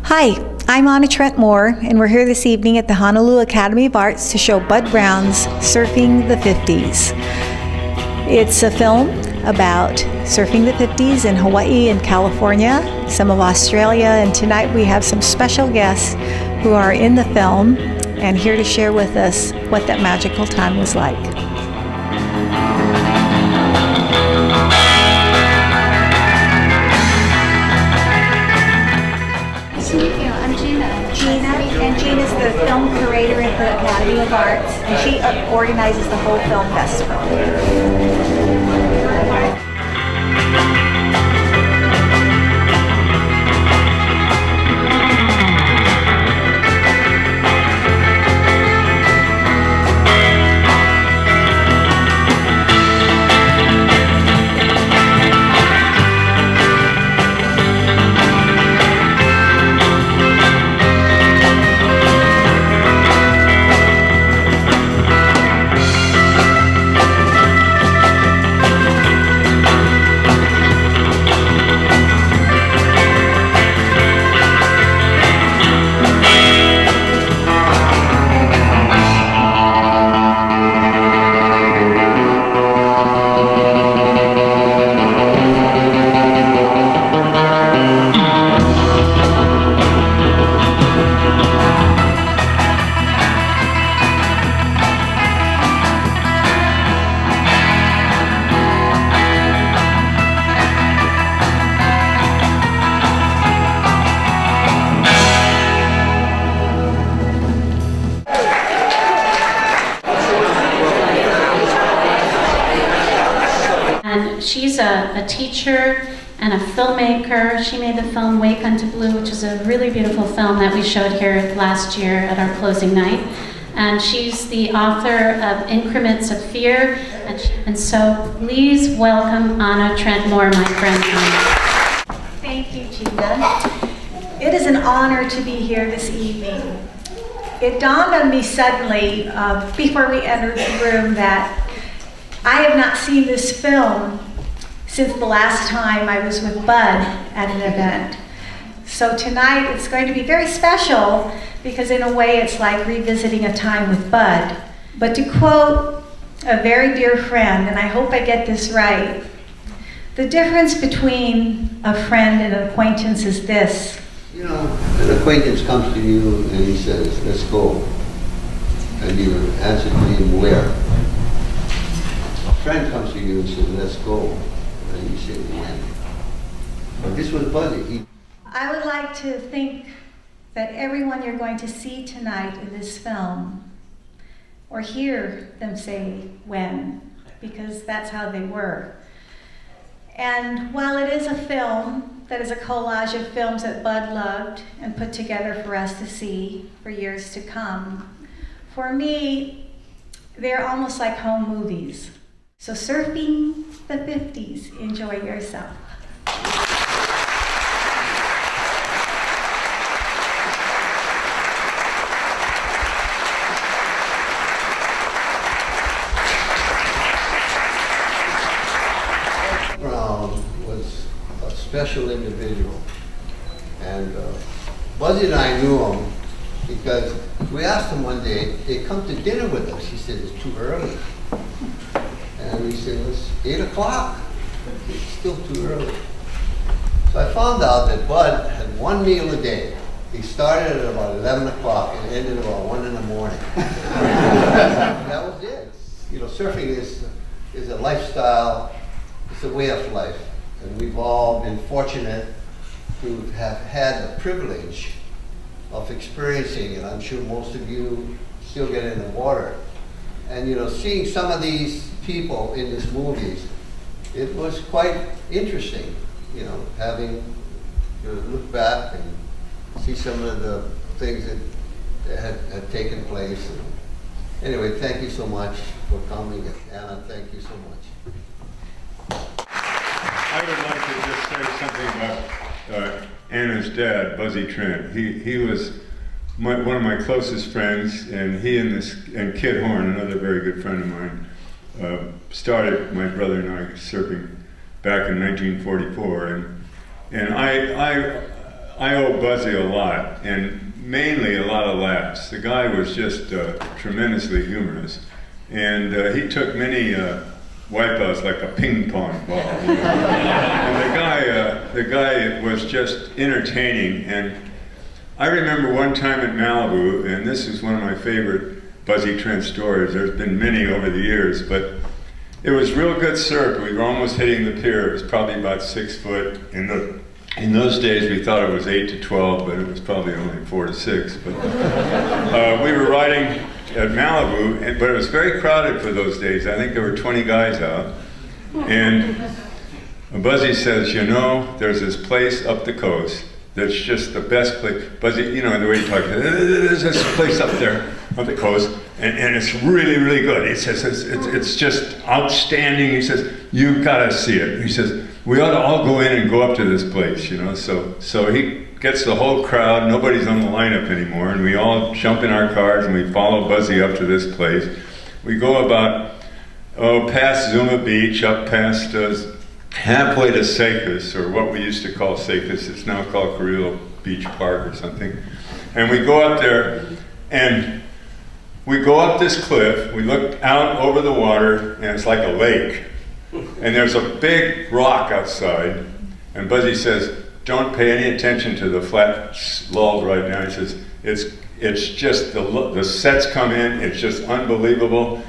Hi, I'm Anna Trent Moore, and we're here this evening at the Honolulu Academy of Arts to show Bud Browne's Surfing the 50s. It's a film about surfing the 50s in Hawaii and California, some of Australia, and tonight we have some special guests who are in the film and here to share with us what that magical time was like. I'm Gina. Gina, and Gina's the film curator at the Academy of Arts, and she organizes the whole film festival. She's a teacher and a filmmaker. She made the film Wake Unto Blue, which is a really beautiful film that we showed here last year at our closing night. And she's the author of Increments of Fear. And so please welcome Anna Trent Moore, my friend. Thank you, Gina. It is an honor to be here this evening. It dawned on me suddenly, before we entered the room, that I have not seen this film since the last time I was with Bud at an event. So tonight it's going to be very special because in a way it's like revisiting a time with Bud. But to quote a very dear friend, and I hope I get this right, the difference between a friend and an acquaintance is this. You know, an acquaintance comes to you and he says, let's go. And you answer to him, where? A friend comes to you and says, let's go. And you say, when? But this was Buddy. I would like to think that everyone you're going to see tonight in this film, or hear them say when, because that's how they were. And while it is a film that is a collage of films that Bud loved and put together for us to see for years to come, for me, they're almost like home movies. So surfing the 50s, enjoy yourself. Bud Browne was a special individual. And Buzzy and I knew him because we asked him one day, hey, come to dinner with us. He said, it's too early. And we said, it's 8 o'clock. It's still too early. So I found out that Bud had one meal a day. He started at about 11 o'clock and ended about 1 in the morning. That was it. You know, surfing is a lifestyle. It's a way of life. And we've all been fortunate to have had the privilege of experiencing it. I'm sure most of you still get in the water. And you know, seeing some of these people in these movies, it was quite interesting, you know, having to look back and see some of the things that had taken place. And anyway, thank you so much for coming. Anna, thank you so much. I would like to just say something about Anna's dad, Buzzy Trent. He was one of my closest friends, and he and Kid Horn, another very good friend of mine, started my brother and I surfing back in 1944, and I owe Buzzy a lot, and mainly a lot of laughs. The guy was just tremendously humorous, and he took many wipeouts like a ping pong ball. You know? And the guy was just entertaining. And I remember one time at Malibu, and this is one of my favorite Buzzy Trent stories. There's been many over the years, but it was real good surf. We were almost hitting the pier. It was probably about 6 foot. In those days, we thought it was 8 to 12, but it was probably only 4 to 6. But we were riding at Malibu, but it was very crowded for those days. I think there were 20 guys out. And Buzzy says, you know, there's this place up the coast that's just the best place. Buzzy, you know, the way he talks, there's this place up there on the coast, and it's really, really good. He says, it's just outstanding. He says, you've got to see it. He says, we ought to all go in and go up to this place, you know. So he gets the whole crowd, nobody's on the lineup anymore, and we all jump in our cars and we follow Buzzy up to this place. We go about, past Zuma Beach, up past halfway to Secus, or what we used to call Secus. It's now called Carrillo Beach Park or something. And we go up there, and we go up this cliff, we look out over the water, and it's like a lake. And there's a big rock outside, and Buzzy says, don't pay any attention to the flat lulls right now. He says, it's just, the sets come in, it's just unbelievable.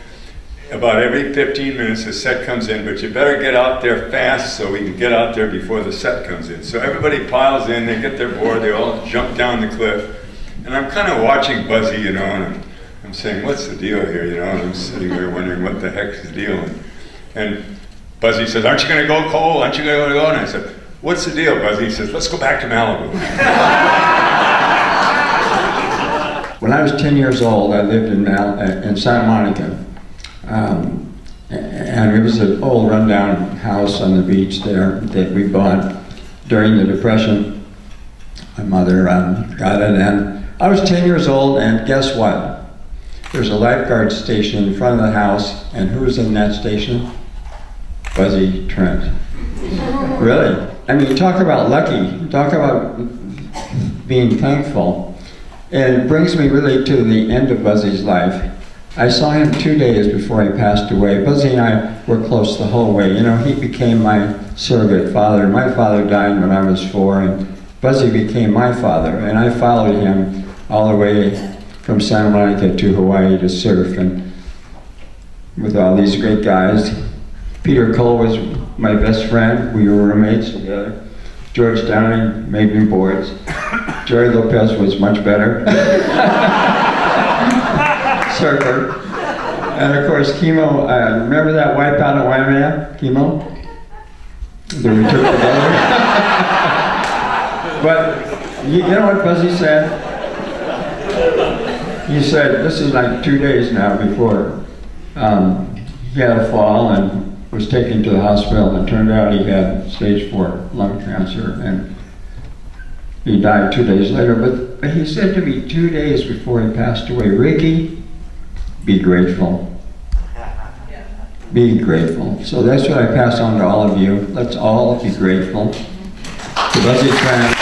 About every 15 minutes the set comes in, but you better get out there fast so we can get out there before the set comes in. So everybody piles in, they get their board, they all jump down the cliff. And I'm kind of watching Buzzy, you know, and I'm saying, what's the deal here, you know? And I'm sitting there wondering what the heck's the deal. And Buzzy says, aren't you going to go, Cole? Aren't you going to go? And I said, what's the deal, Buzzy? He says, let's go back to Malibu. When I was 10 years old, I lived in Santa Monica. And it was an old rundown house on the beach there that we bought during the Depression. My mother got it, and I was 10 years old, and guess what? There's a lifeguard station in front of the house, and who was in that station? Buzzy Trent. Really? I mean, talk about lucky, talk about being thankful. And it brings me really to the end of Buzzy's life. I saw him 2 days before he passed away. Buzzy and I were close the whole way. You know, he became my surrogate father. My father died when I was 4, and Buzzy became my father. And I followed him all the way from Santa Monica to Hawaii to surf, and with all these great guys. Peter Cole was my best friend. We were roommates together. George Downing made me boards. Gerry Lopez was much better. Surfer. And of course, Kimo, remember that wipeout at Waimea, Kimo? That we took together? But you know what Buzzy said? He said, this is like 2 days now before he had a fall and was taken to the hospital, and it turned out he had stage 4 lung cancer, and he died 2 days later. But he said to me 2 days before he passed away, Ricky, be grateful. Be grateful. So that's what I pass on to all of you. Let's all be grateful to Buzzy Trent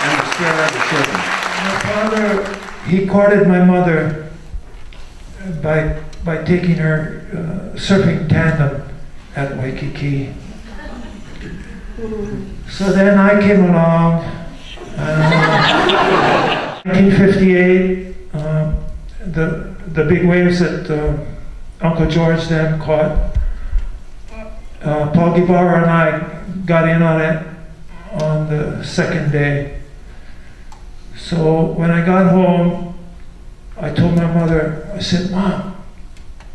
and the spirit of the children. My father, he courted my mother by taking her surfing tandem at Waikiki. So then I came along, 1958, the big waves that Uncle George then caught. Paul Guevara and I got in on it on the second day. So when I got home, I told my mother, I said, Mom,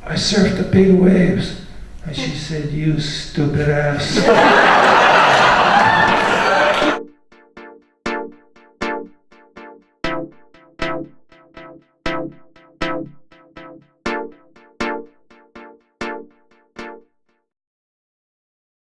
I surfed the big waves. And she said, you stupid ass.